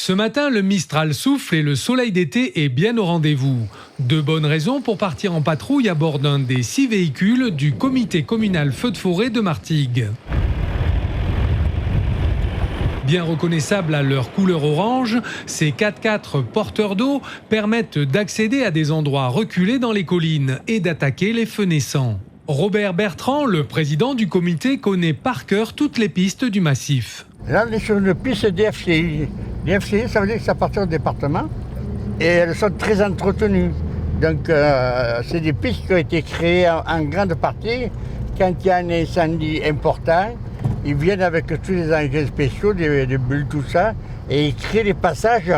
Ce matin, le Mistral souffle et le soleil d'été est bien au rendez-vous. De bonnes raisons pour partir en patrouille à bord d'un des 6 véhicules du comité communal feu de forêt de Martigues. Bien reconnaissables à leur couleur orange, ces 4x4 porteurs d'eau permettent d'accéder à des endroits reculés dans les collines et d'attaquer les feux naissants. Robert Bertrand, le président du comité, connaît par cœur toutes les pistes du massif. Là, on est sur une piste DFCI. DFCI, ça veut dire que ça appartient au département et elles sont très entretenues. Donc, c'est des pistes qui ont été créées en grande partie quand il y a un incendie important. Ils viennent avec tous les engins spéciaux, des bulles, tout ça, et ils créent des passages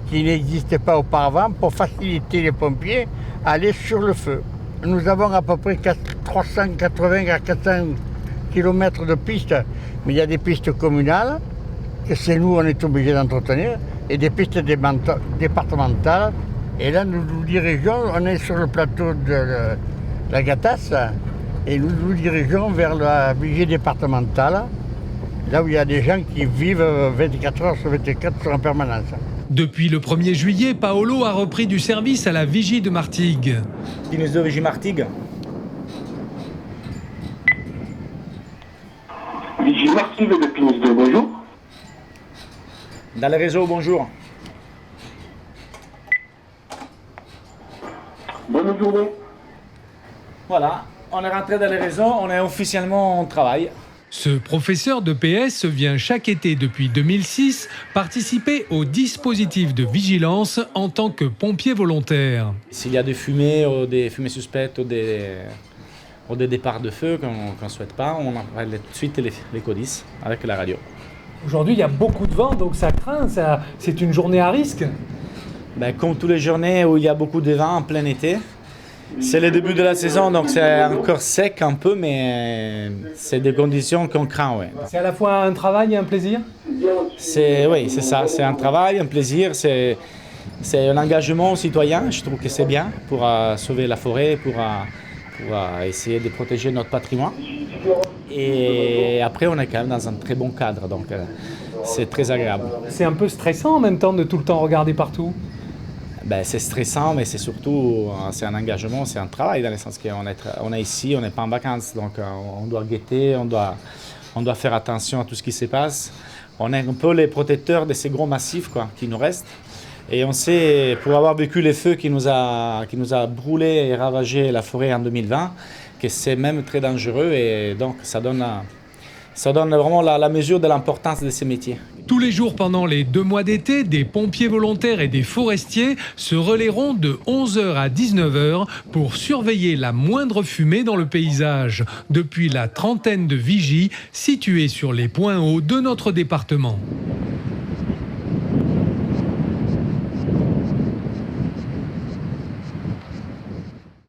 qui n'existaient pas auparavant pour faciliter les pompiers à aller sur le feu. Nous avons à peu près 380 à 400 km de pistes, mais il y a des pistes communales, que c'est nous, on est obligés d'entretenir, et des pistes départementales. Et là, nous nous dirigeons, on est sur le plateau de la Gattasse, et nous nous dirigeons vers la vigie départementale, là où il y a des gens qui vivent 24 heures sur 24 en permanence. Depuis le 1er juillet, Paolo a repris du service à la vigie de Martigues. Pinus 2, vigie Martigues. Vigie Martigues de Pinus 2, bonjour. Dans le réseau, bonjour. Bonne journée. Voilà, on est rentré dans le réseau, on est officiellement en travail. Ce professeur de PS vient chaque été depuis 2006 participer au dispositif de vigilance en tant que pompier volontaire. S'il y a des fumées ou des fumées suspectes ou des départs de feu qu'on ne souhaite pas, on appelle tout de suite les CODIS avec la radio. Aujourd'hui, il y a beaucoup de vent, donc ça craint, c'est une journée à risque. Comme toutes les journées où il y a beaucoup de vent en plein été, c'est le début de la saison, donc c'est encore sec un peu, mais c'est des conditions qu'on craint. Ouais. C'est à la fois un travail et un plaisir ? Oui, c'est ça, c'est un travail, un plaisir, c'est un engagement citoyen, je trouve que c'est bien pour sauver la forêt, pour essayer de protéger notre patrimoine. Et après, on est quand même dans un très bon cadre, donc c'est très agréable. C'est un peu stressant en même temps de tout le temps regarder partout ? C'est stressant, mais c'est surtout c'est un engagement, c'est un travail dans le sens qu'on est ici, on n'est pas en vacances, donc on doit guetter, on doit faire attention à tout ce qui se passe. On est un peu les protecteurs de ces gros massifs qui nous restent. Et on sait, pour avoir vécu les feux qui nous a brûlé et ravagé la forêt en 2020, que c'est même très dangereux et donc ça donne vraiment la mesure de l'importance de ces métiers. Tous les jours pendant les 2 mois d'été, des pompiers volontaires et des forestiers se relaieront de 11h à 19h pour surveiller la moindre fumée dans le paysage, depuis la trentaine de vigies situées sur les points hauts de notre département.